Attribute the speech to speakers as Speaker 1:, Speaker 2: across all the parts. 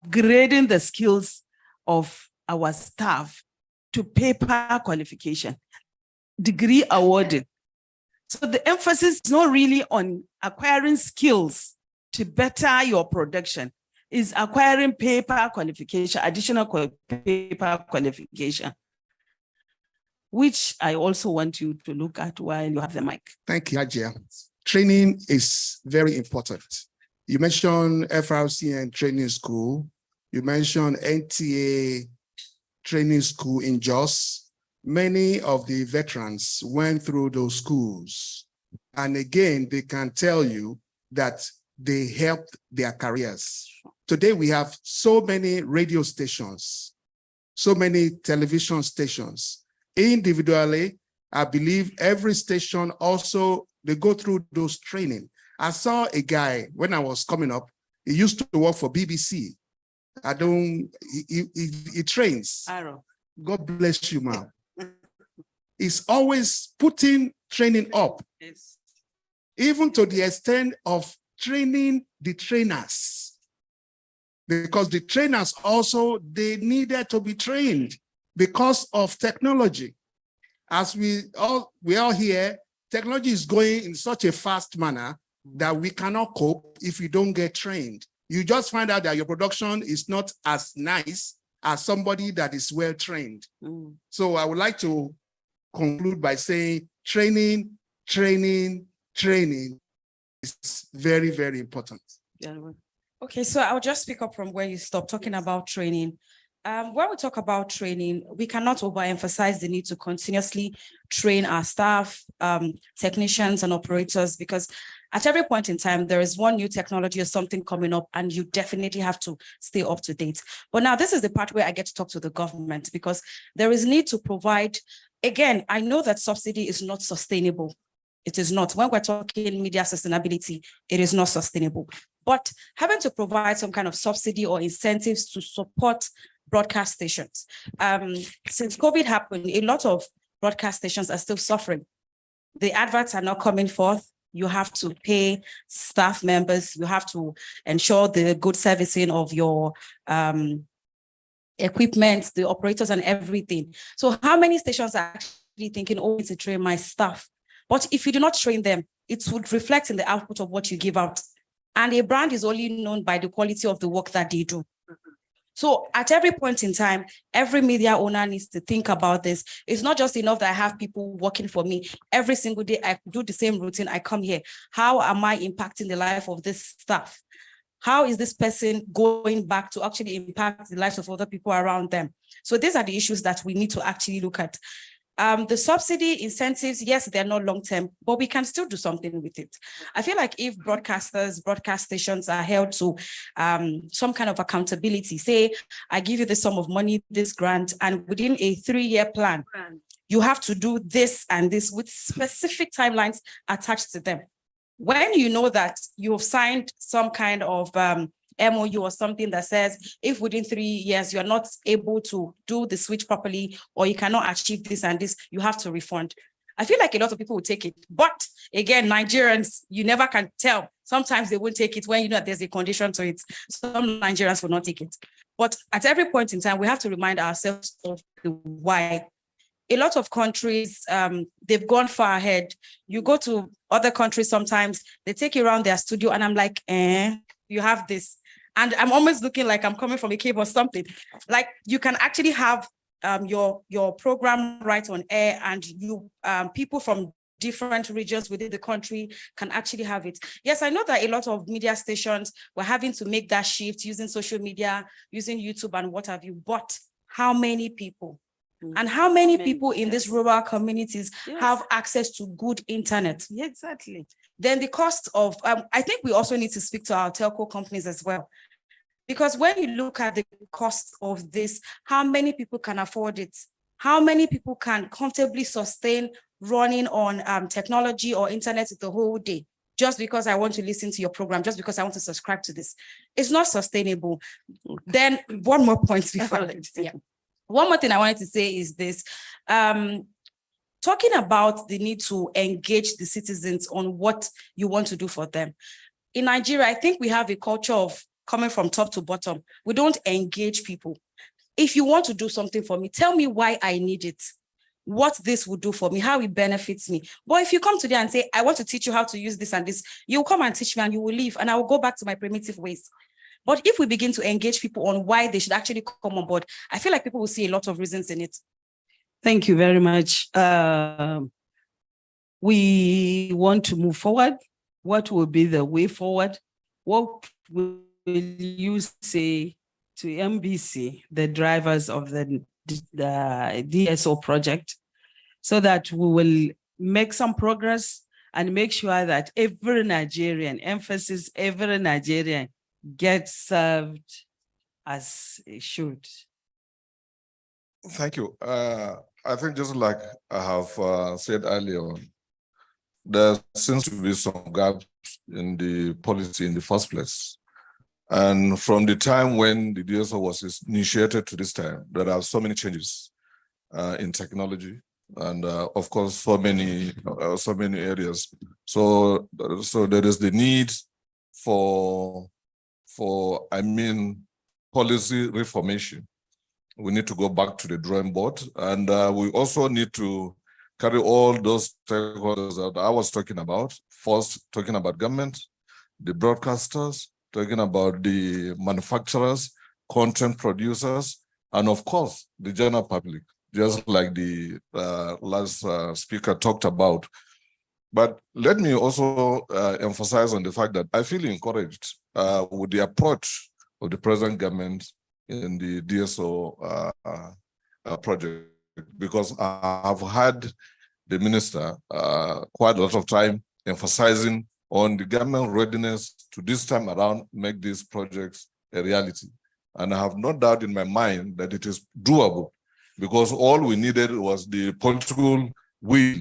Speaker 1: upgrading the skills of our staff to paper qualification, degree awarded. So the emphasis is not really on acquiring skills to better your production, is acquiring paper qualification, additional paper qualification, which I also want you to look at while you have the mic.
Speaker 2: Thank you, Ajia. Training is very important. You mentioned FRCN training school. You mentioned NTA training school in Jos. Many of the veterans went through those schools. And again, they can tell you that they helped their careers. Today, we have so many radio stations, so many television stations. Individually, I believe every station also, they go through those training. I saw a guy when I was coming up, he used to work for BBC. He trains.
Speaker 1: Arrow.
Speaker 2: God bless you, ma'am. He's always putting training up,
Speaker 1: Yes.
Speaker 2: even to the extent of training the trainers. Because the trainers also, they needed to be trained because of technology. As we all hear, technology is going in such a fast manner that we cannot cope if you don't get trained. You just find out that your production is not as nice as somebody that is well trained. So I would like to conclude by saying training is very, very important.
Speaker 3: Okay, so I'll just pick up from where you stopped talking about training. When we talk about training, we cannot overemphasize the need to continuously train our staff, technicians and operators, because at every point in time, there is one new technology or something coming up, and you definitely have to stay up to date. But now this is the part where I get to talk to the government, because there is need to provide, again, I know that subsidy is not sustainable. It is not. When we're talking media sustainability, it is not sustainable. But having to provide some kind of subsidy or incentives to support broadcast stations. Since COVID happened, a lot of broadcast stations are still suffering. The adverts are not coming forth. You have to pay staff members. You have to ensure the good servicing of your equipment, the operators and everything. So how many stations are actually thinking, oh, to train my staff? But if you do not train them, it would reflect in the output of what you give out. And a brand is only known by the quality of the work that they do. So at every point in time, every media owner needs to think about this. It's not just enough that I have people working for me. Every single day, I do the same routine. I come here. How am I impacting the life of this staff? How is this person going back to actually impact the lives of other people around them? So these are the issues that we need to actually look at. The subsidy incentives, yes, they're not long-term, but we can still do something with it. I feel like if broadcast stations are held to some kind of accountability, say, I give you this sum of money, this grant, and within a 3-year plan, you have to do this and this with specific timelines attached to them. When you know that you've signed some kind of MOU or something that says if within 3 years you're not able to do the switch properly or you cannot achieve this and this, you have to refund. I feel like a lot of people will take it. But again, Nigerians, you never can tell. Sometimes they won't take it when you know that there's a condition to it. Some Nigerians will not take it. But at every point in time, we have to remind ourselves of the why. A lot of countries, they've gone far ahead. You go to other countries sometimes, they take you around their studio and I'm like, you have this. And I'm almost looking like I'm coming from a cave or something. Like you can actually have your program right on air, and you people from different regions within the country can actually have it. Yes, I know that a lot of media stations were having to make that shift using social media, using YouTube and what have you, but how many people? And how many people in these rural communities have access to good internet?
Speaker 1: Yeah, exactly.
Speaker 3: Then the cost of, I think we also need to speak to our telco companies as well. Because when you look at the cost of this, how many people can afford it? How many people can comfortably sustain running on technology or internet the whole day? Just because I want to listen to your program, just because I want to subscribe to this. It's not sustainable. Then one more point before one more thing I wanted to say is this. Talking about the need to engage the citizens on what you want to do for them. In Nigeria, I think we have a culture of coming from top to bottom. We don't engage people. If you want to do something for me, tell me why I need it, what this will do for me, how it benefits me. But if you come today and say, I want to teach you how to use this and this, you'll come and teach me and you will leave and I will go back to my primitive ways. But if we begin to engage people on why they should actually come on board, I feel like people will see a lot of reasons in it.
Speaker 1: Thank you very much. We want to move forward. What will be the way forward? What will you say to MBC, the drivers of the DSO project, so that we will make some progress and make sure that every Nigerian, emphasis, every Nigerian gets served as it should?
Speaker 4: Thank you. I think just like I have said earlier on, there seems to be some gaps in the policy in the first place. And from the time when the DSO was initiated to this time, there are so many changes in technology, and of course, so many areas. So there is the need for policy reformation. We need to go back to the drawing board, and we also need to carry all those stakeholders that I was talking about. First, talking about government, the broadcasters, talking about the manufacturers, content producers, and of course, the general public, just like the last speaker talked about. But let me also emphasize on the fact that I feel encouraged with the approach of the present government in the DSO project, because I have had the minister quite a lot of time emphasizing on the government readiness to this time around make these projects a reality. And I have no doubt in my mind that it is doable, because all we needed was the political will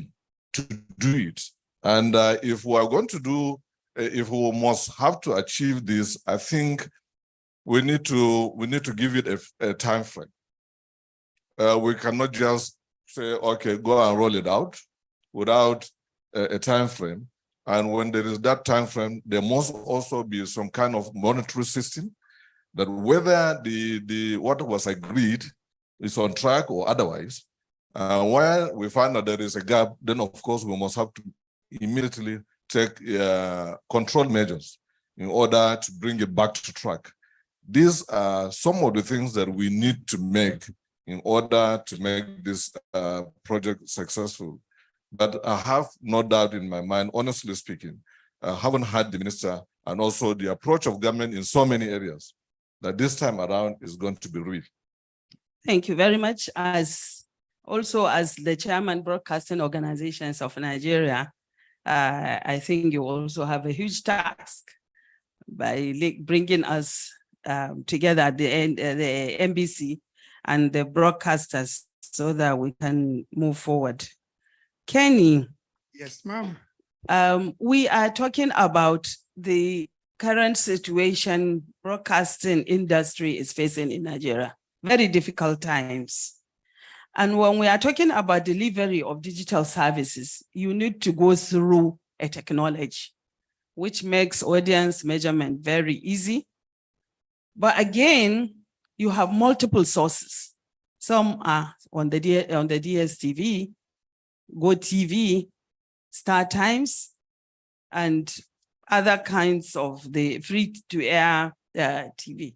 Speaker 4: to do it. And if we are going to do, if we must have to achieve this, I think we need to give it a time frame. We cannot just say, okay, go and roll it out without a time frame. And when there is that time frame, there must also be some kind of monitoring system that whether the what was agreed is on track or otherwise. While we find that there is a gap, then of course we must have to immediately take control measures in order to bring it back to track. These are some of the things that we need to make in order to make this project successful. But I have no doubt in my mind, honestly speaking, I haven't had the minister and also the approach of government in so many areas that this time around is going to be real.
Speaker 1: Thank you very much. As the chairman broadcasting organizations of Nigeria, I think you also have a huge task by bringing us together at the end, the NBC and the broadcasters, so that we can move forward. Kenny.
Speaker 2: Yes, ma'am.
Speaker 1: We are talking about the current situation broadcasting industry is facing in Nigeria. Very difficult times. And when we are talking about delivery of digital services, you need to go through a technology, which makes audience measurement very easy. But again, you have multiple sources. Some are on the DSTV, GoTV, Star Times, and other kinds of the free-to-air TV.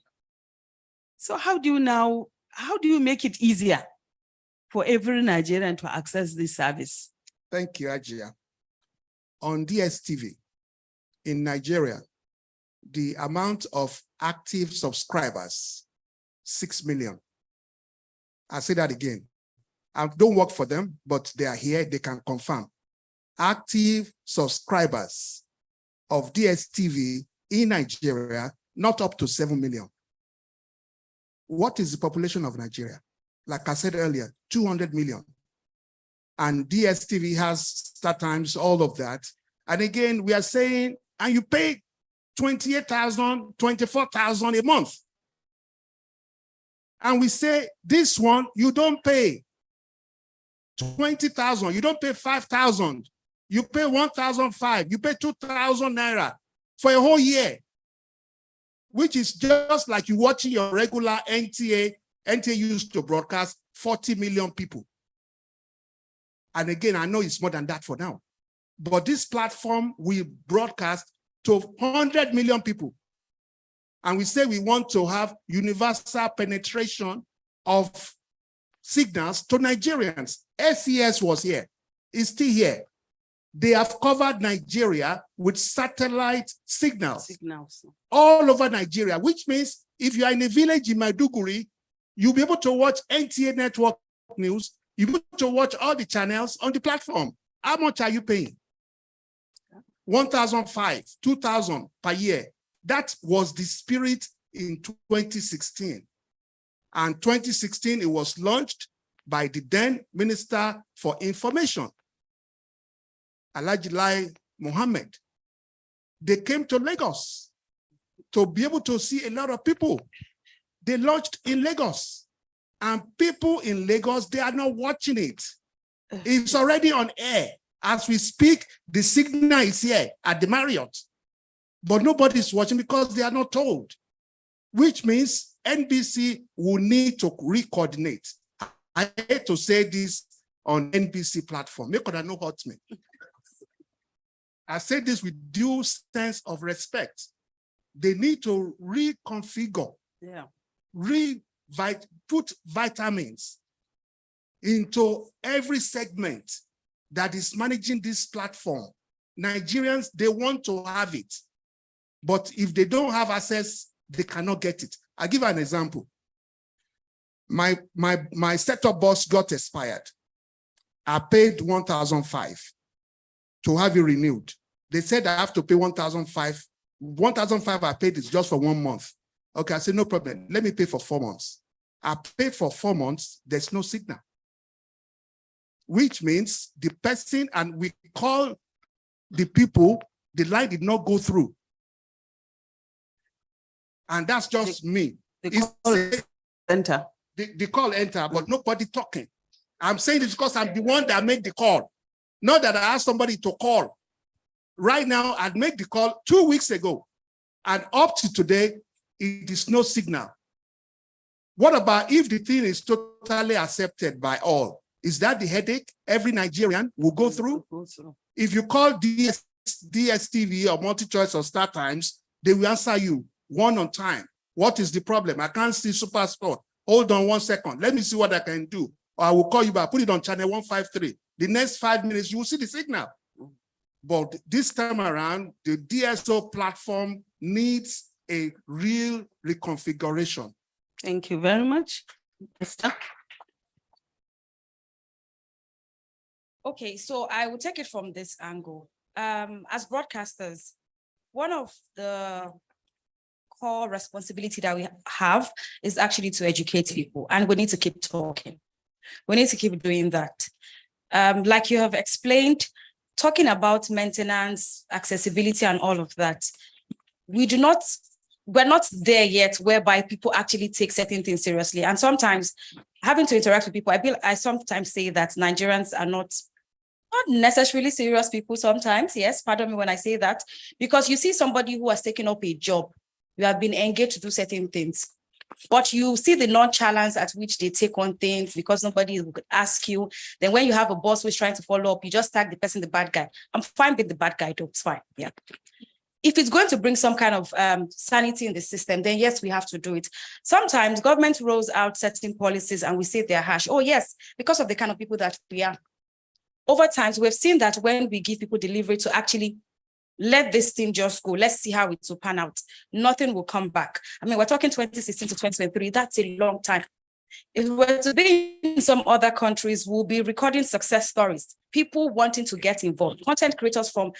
Speaker 1: So how do you make it easier for every Nigerian to access this service?
Speaker 2: Thank you, Ajia. On DSTV in Nigeria, the amount of active subscribers, 6 million. I'll say that again. I don't work for them, but they are here, they can confirm. Active subscribers of DSTV in Nigeria, not up to 7 million. What is the population of Nigeria? Like I said earlier, 200 million. And DSTV has Star Times, all of that. And again, we are saying, and you pay 28,000, 24,000 a month. And we say, this one, you don't pay 20,000, you don't pay 5,000, you pay 1,500, you pay 2,000 naira for a whole year. which is just like you watching your regular NTA. NTA used to broadcast 40 million people. And again, I know it's more than that for now. But this platform will broadcast to 100 million people. And we say we want to have universal penetration of signals to Nigerians. SES was here, it's still here. They have covered Nigeria with satellite signals all over Nigeria, which means if you are in a village in Maiduguri, you'll be able to watch NTA network news, you'll be able to watch all the channels on the platform. How much are you paying? 1,500, 2,000 per year. That was the spirit in 2016. And 2016, it was launched by the then Minister for Information, Alhaji Lai Mohammed. They came to Lagos to be able to see a lot of people. They launched in Lagos. And people in Lagos, they are not watching it. It's already on air. As we speak, the signal is here at the Marriott. But nobody's watching because they are not told, which means NBC will need to re-coordinate. I hate to say this on NBC platform. Make sure no hurt me. I say this with due sense of respect. They need to reconfigure, put vitamins into every segment that is managing this platform. Nigerians, they want to have it. But if they don't have access, they cannot get it. I'll give an example. My set-top box got expired. I paid 1,500 to have it renewed. They said I have to pay 1,500. 1,500 I paid is just for 1 month. Okay, I said, no problem. Let me pay for 4 months. I paid for 4 months. There's no signal. Which means the person, and we call the people, the line did not go through. And that's just me. The call enter, but nobody talking. I'm saying this because I'm the one that made the call. Not that I asked somebody to call. Right now, I'd made the call 2 weeks ago. And up to today, it is no signal. What about if the thing is totally accepted by all? Is that the headache every Nigerian will go through? If you call DSTV or MultiChoice or Star Times, they will answer you one on time. What is the problem? I can't see Super Sport. Hold on 1 second. Let me see what I can do. Or I will call you back. Put it on channel 153. The next 5 minutes, you will see the signal. But this time around, the DSO platform needs a real reconfiguration.
Speaker 1: Thank you very much. Esther?
Speaker 3: Okay, so I will take it from this angle. As broadcasters, one of the core responsibility that we have is actually to educate people, and we need to keep talking. We need to keep doing that. Like you have explained, talking about maintenance, accessibility, and all of that, we're not there yet whereby people actually take certain things seriously. And sometimes having to interact with people, I sometimes say that Nigerians are not necessarily serious people sometimes. Yes, pardon me when I say that, because you see somebody who has taken up a job, you have been engaged to do certain things, but you see the nonchalance at which they take on things because nobody would ask you. Then when you have a boss who's trying to follow up, you just tag the person the bad guy. I'm fine with the bad guy, though, it's fine, yeah. If it's going to bring some kind of sanity in the system, then yes, we have to do it. Sometimes government rolls out certain policies and we say they're harsh. Oh yes, because of the kind of people that we are. Over time, we've seen that when we give people delivery to actually let this thing just go, let's see how it will pan out, nothing will come back. I mean, we're talking 2016 to 2023, that's a long time. If we were to be in some other countries, we'll be recording success stories, people wanting to get involved, content creators from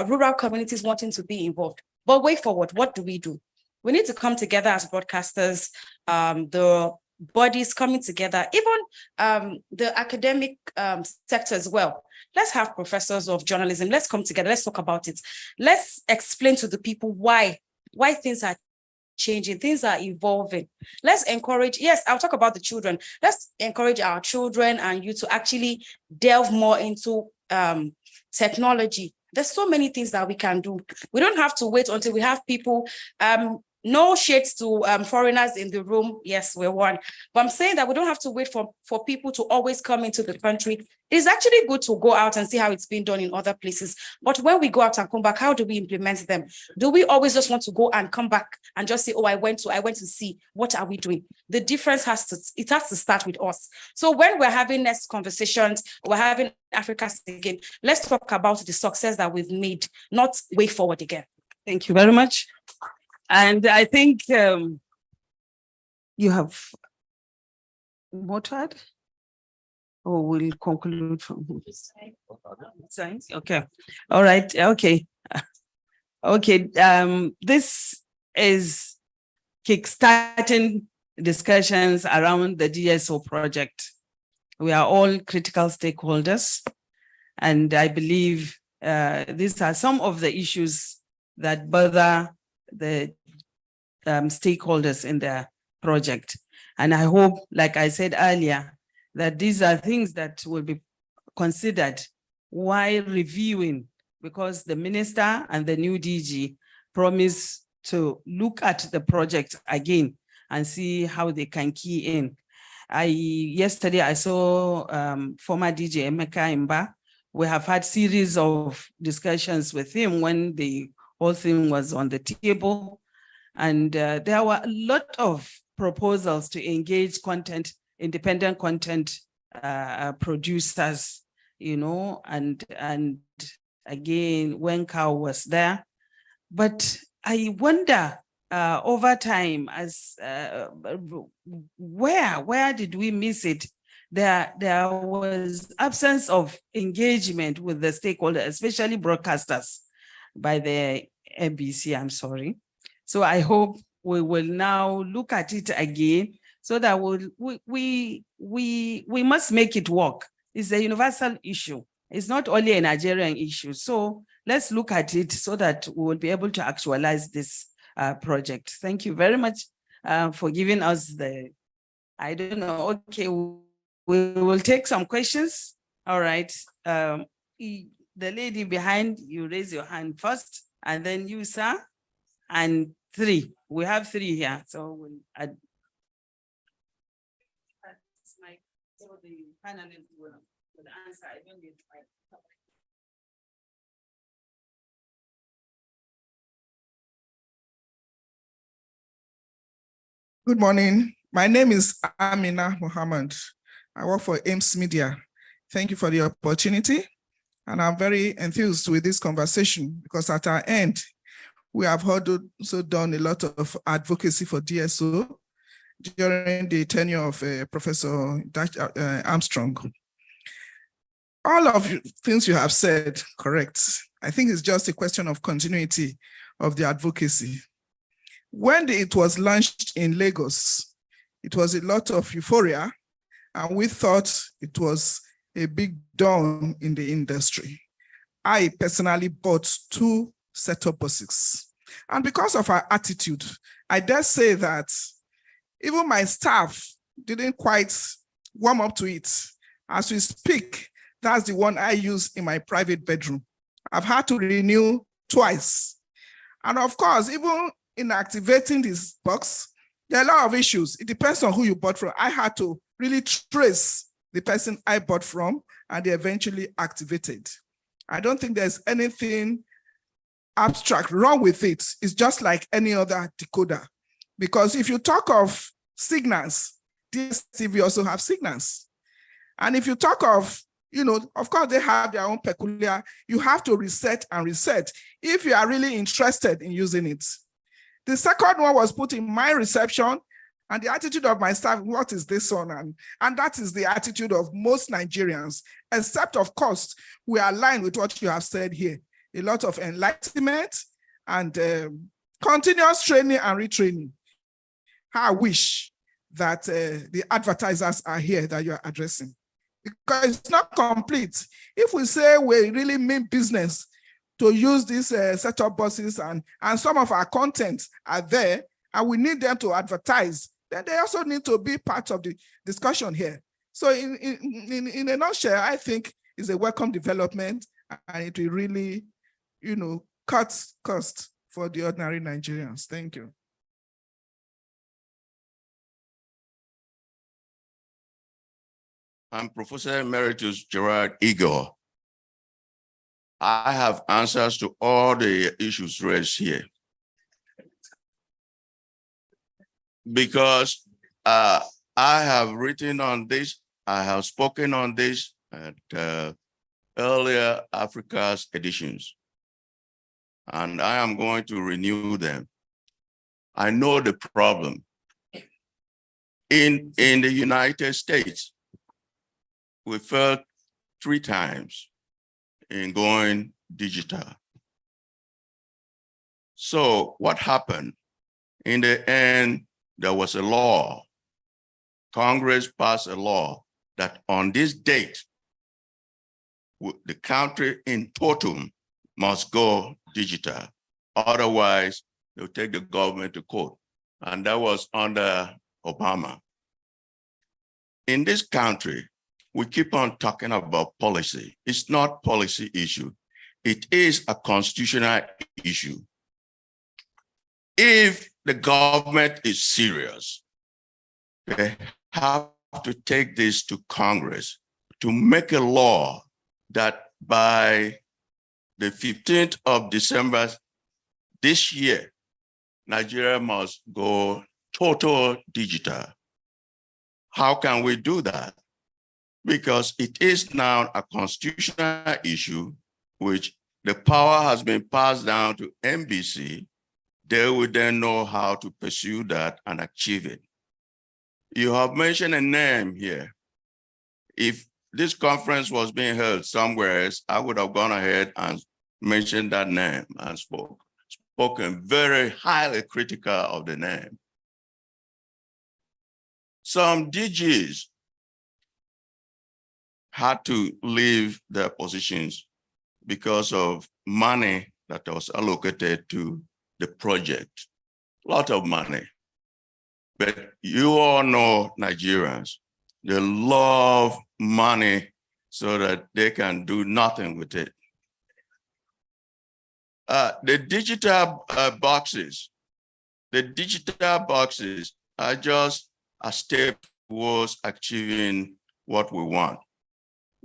Speaker 3: rural communities wanting to be involved. But way forward, what do? We need to come together as broadcasters, the bodies coming together, even the academic sector as well. Let's have professors of journalism. Let's come together. Let's talk about it. Let's explain to the people why things are changing, things are evolving. Let's encourage, yes, I'll talk about the children. Let's encourage our children and you to actually delve more into technology. There's so many things that we can do. We don't have to wait until we have people No shades to foreigners in the room. Yes, we're one. But I'm saying that we don't have to wait for people to always come into the country. It's actually good to go out and see how it's been done in other places. But when we go out and come back, how do we implement them? Do we always just want to go and come back and just say, oh, I went to see, what are we doing? The difference has to start with us. So when we're having next conversations, we're having Africast again, let's talk about the success that we've made, not way forward again.
Speaker 1: Thank you very much. And I think you have more to add? Or we'll conclude from here? Science? Okay. All right. Okay. Okay. This is kickstarting discussions around the DSO project. We are all critical stakeholders. And I believe these are some of the issues that bother the stakeholders in the project. And I hope, like I said earlier, that these are things that will be considered while reviewing, because the minister and the new DG promise to look at the project again and see how they can key in. Yesterday I saw former DG Emeka Imba. We have had series of discussions with him when the whole thing was on the table. And there were a lot of proposals to engage independent content producers, you know, and again, when Cow was there. But I wonder over time, as where did we miss it? There was absence of engagement with the stakeholders, especially broadcasters by the NBC, I'm sorry. So I hope we will now look at it again so that we must make it work. It's a universal issue. It's not only a Nigerian issue. So let's look at it so that we will be able to actualize this project. Thank you very much for giving us I don't know, okay, we will take some questions. All right. The lady behind, you raise your hand first, and then you, sir, and 3. We have 3 here, so we'll add. So the panelists will answer. I don't need to.
Speaker 5: Good morning. My name is Amina Muhammad. I work for Ames Media. Thank you for the opportunity. And I'm very enthused with this conversation because at our end, we have also done a lot of advocacy for DSO during the tenure of Professor Armstrong. All of the things you have said, correct. I think it's just a question of continuity of the advocacy. When it was launched in Lagos, it was a lot of euphoria, and we thought it was a big dawn in the industry. I personally bought 2 set-top boxes. And because of our attitude, I dare say that even my staff didn't quite warm up to it. As we speak, that's the one I use in my private bedroom. I've had to renew twice. And of course, even in activating this box, there are a lot of issues. It depends on who you bought from. I had to really trace the person I bought from, and they eventually activated. I don't think there's anything abstract wrong with it. It's just like any other decoder. Because if you talk of signals, DSTV also have signals. And if you talk of, you know, of course they have their own peculiar, you have to reset and reset if you are really interested in using it. The second one was put in my reception, and the attitude of my staff, what is this one? And that is the attitude of most Nigerians, except of course, we are aligned with what you have said here. A lot of enlightenment and continuous training and retraining. I wish that the advertisers are here that you are addressing, because it's not complete. If we say we really mean business to use these set-top boxes and some of our content are there and we need them to advertise, then they also need to be part of the discussion here. So in a nutshell, I think it's a welcome development, and it will really, you know, cut costs for the ordinary Nigerians. Thank you.
Speaker 6: I'm Professor Emeritus Gerard Igor. I have answers to all the issues raised here. Because I have written on this, I have spoken on this at earlier Africast editions, and I am going to renew them. I know the problem. In the United States, we failed 3 times in going digital. So what happened? In the end, there was a law. Congress passed a law that on this date, the country in total must go digital. Otherwise, they'll take the government to court. And that was under Obama. In this country, we keep on talking about policy. It's not policy issue. It is a constitutional issue. If the government is serious, they have to take this to Congress to make a law that by the 15th of December this year, Nigeria must go total digital. How can we do that? Because it is now a constitutional issue, which the power has been passed down to NBC. They will then know how to pursue that and achieve it. You have mentioned a name here. If this conference was being held somewhere else, I would have gone ahead and mentioned that name and spoken very highly critical of the name. Some DGs had to leave their positions because of money that was allocated to the project. A lot of money. But you all know Nigerians, they love money so that they can do nothing with it. The digital boxes are just a step towards achieving what we want.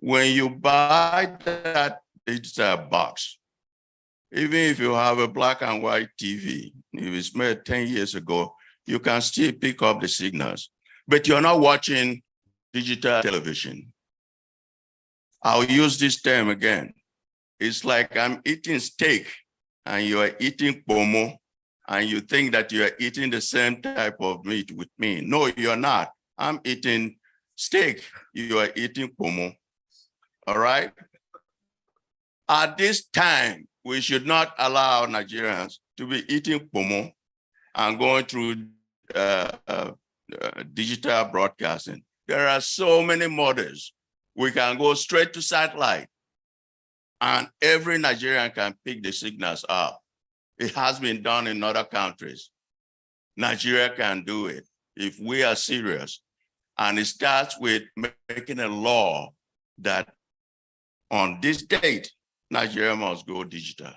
Speaker 6: When you buy that digital box, even if you have a black and white TV, if it's made 10 years ago, you can still pick up the signals, but you're not watching digital television. I'll use this term again. It's like I'm eating steak and you are eating pomo, and you think that you are eating the same type of meat with me. No, you're not. I'm eating steak, you are eating pomo. All right? At this time, we should not allow Nigerians to be eating pomo and going through digital broadcasting. There are so many models. We can go straight to satellite and every Nigerian can pick the signals up. It has been done in other countries. Nigeria can do it if we are serious. And it starts with making a law that on this date, Nigeria must go digital.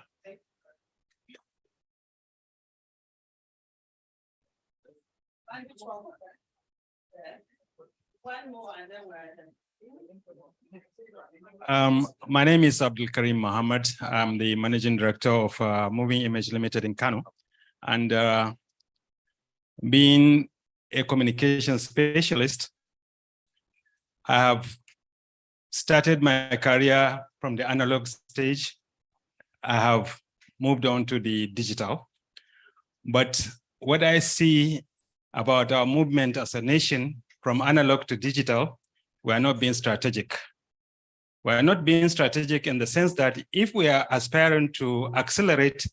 Speaker 7: My name is Abdul Karim Mohammed. I'm the managing director of Moving Image Limited in Kano. And being a communication specialist, I have started my career from the analog stage. I have moved on to the digital. But what I see about our movement as a nation from analog to digital, we are not being strategic. We are not being strategic in the sense that if we are aspiring to accelerate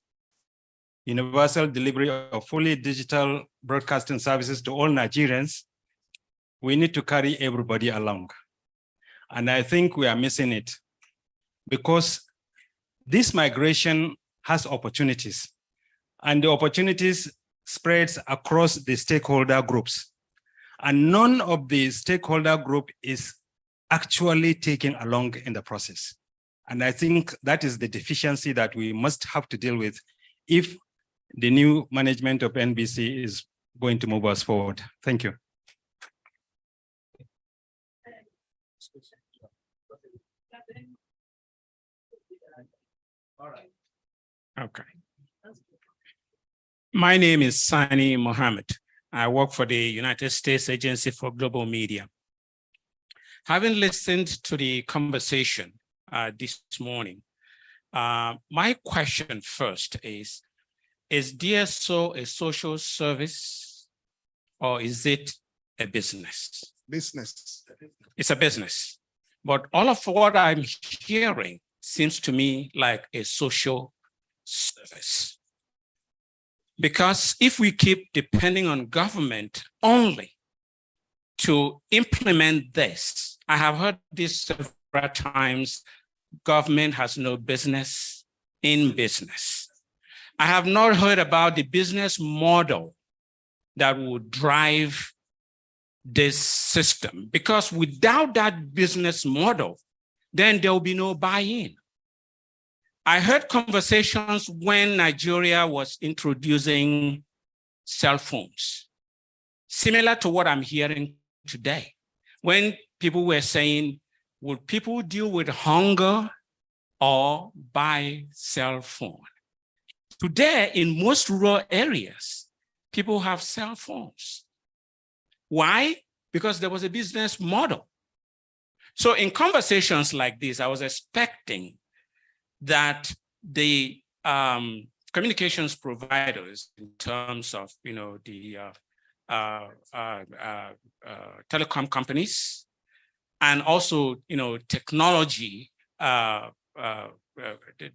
Speaker 7: universal delivery of fully digital broadcasting services to all Nigerians, we need to carry everybody along. And I think we are missing it because this migration has opportunities, and the opportunities spreads across the stakeholder groups. And none of the stakeholder group is actually taken along in the process. And I think that is the deficiency that we must have to deal with if the new management of NBC is going to move us forward. Thank you. Okay. My name is Sani Mohammed. I work for the United States Agency for Global Media. Having listened to the conversation this morning, my question first is DSO a social service or is it a business?
Speaker 2: Business.
Speaker 7: It's a business. But all of what I'm hearing seems to me like a social service. Because if we keep depending on government only to implement this, I have heard this several times, government has no business in business. I have not heard about the business model that would drive this system, because without that business model, then there will be no buy-in. I heard conversations when Nigeria was introducing cell phones, similar to what I'm hearing today, when people were saying, would people deal with hunger or buy cell phone? Today, in most rural areas, people have cell phones. Why? Because there was a business model. So in conversations like this, I was expecting that the communications providers, in terms of the telecom companies, and also technology the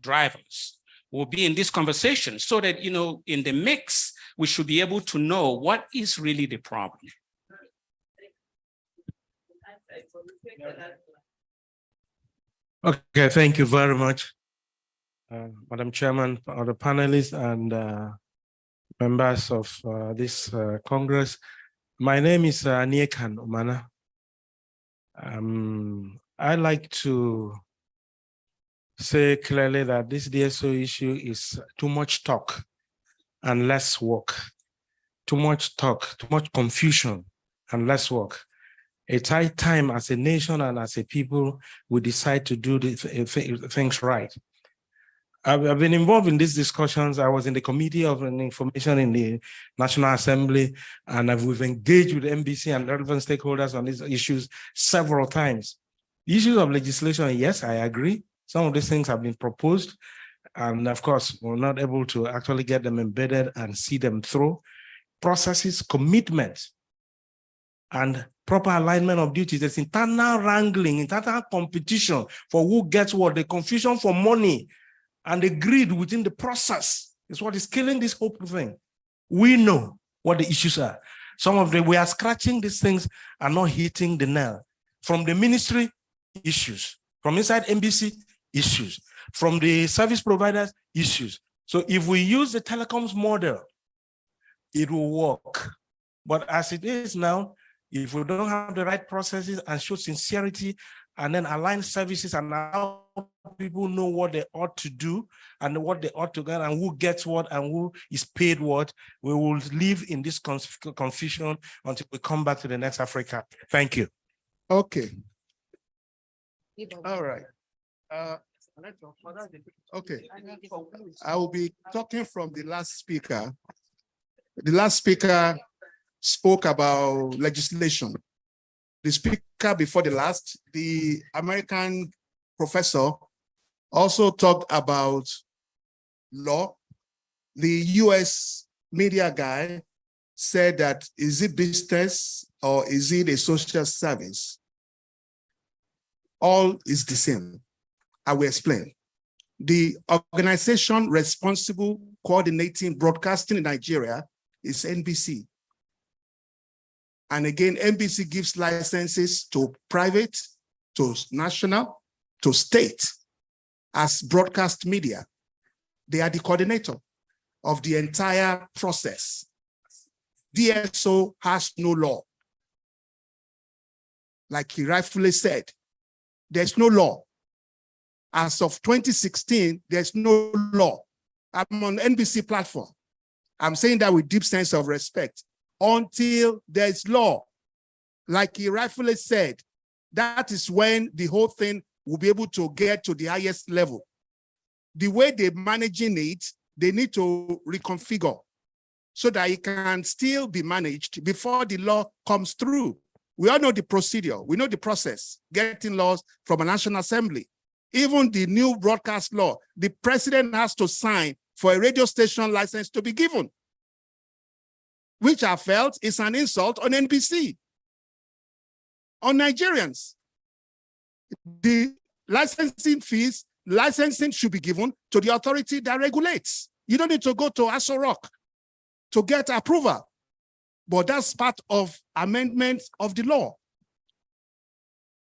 Speaker 7: drivers, will be in this conversation, so that in the mix we should be able to know what is really the problem.
Speaker 8: Okay, thank you very much, Madam Chairman, other panelists, and members of this Congress. My name is Niekan Omana. I like to say clearly that this DSO issue is too much talk and less work. Too much talk, too much confusion and less work. It's high time as a nation and as a people we decide to do things right. I've been involved in these discussions. I was in the Committee of Information in the National Assembly, and we've engaged with NBC and relevant stakeholders on these issues several times. The issues of legislation, yes, I agree. Some of these things have been proposed, and of course, we're not able to actually get them embedded and see them through. Processes, commitments, and proper alignment of duties. There's internal wrangling, internal competition for who gets what. The confusion for money and the greed within the process is what is killing this whole thing. We know what the issues are. Some of them, we are scratching these things and not hitting the nail. From the ministry, issues. From inside NBC, issues. From the service providers, issues. So if we use the telecoms model, it will work. But as it is now, if we don't have the right processes and show sincerity and then align services and allow people know what they ought to do and what they ought to get and who gets what and who is paid what, we will live in this confusion until we come back to the next Africa. Thank you.
Speaker 2: Okay. All right. Okay. I will be talking from the last speaker. The last speaker spoke about legislation. The speaker before the last, the American professor, also talked about law. The US media guy said that, is it business or is it a social service? All is the same. I will explain. The organization responsible coordinating broadcasting in Nigeria is NBC. And again, NBC gives licenses to private, to national, to state as broadcast media. They are the coordinator of the entire process. DSO has no law. Like he rightfully said, there's no law. As of 2016, there's no law. I'm on NBC platform. I'm saying that with deep sense of respect. Until there's law, like he rightfully said, that is when the whole thing will be able to get to the highest level. The way they're managing it they need to reconfigure so that it can still be managed before the law comes through. We all know the procedure. We know the process, getting laws from a National Assembly. Even the new broadcast law, the president has to sign for a radio station license to be given, which I felt is an insult on NBC, on Nigerians. The licensing fees, licensing should be given to the authority that regulates. You don't need to go to Aso Rock to get approval, but that's part of amendments of the law.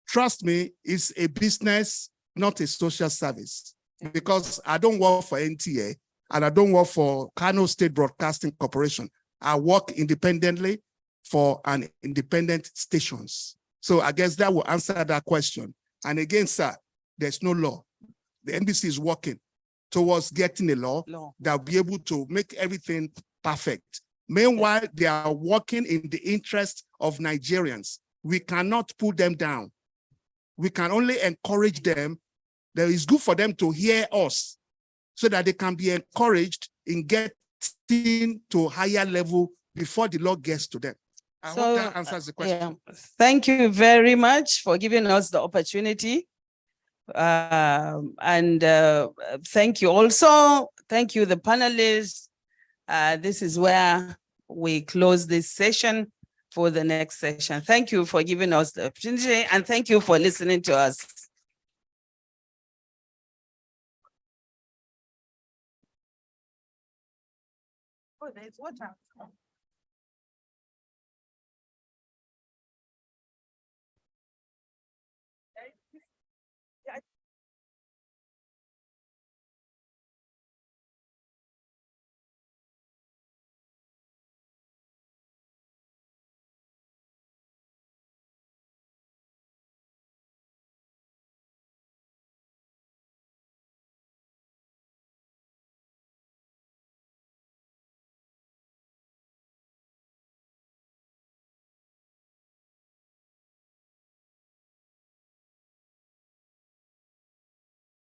Speaker 2: Trust me, it's a business, not a social service, because I don't work for NTA and I don't work for Kano State Broadcasting Corporation. I work independently for an independent stations. So I guess that will answer that question. And again, sir, there's no law. The NBC is working towards getting a law that will be able to make everything perfect. Meanwhile, they are working in the interest of Nigerians. We cannot put them down. We can only encourage them. That it's good for them to hear us so that they can be encouraged in getting to a higher level before the law gets to them. I hope that answers the question.
Speaker 1: Yeah. Thank you very much for giving us the opportunity. Thank you also. Thank you, the panelists. This is where we close this session for the next session. Thank you for giving us the opportunity and thank you for listening to us. Oh, there's water.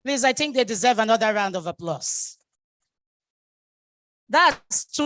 Speaker 9: Please, I think they deserve another round of applause. That's too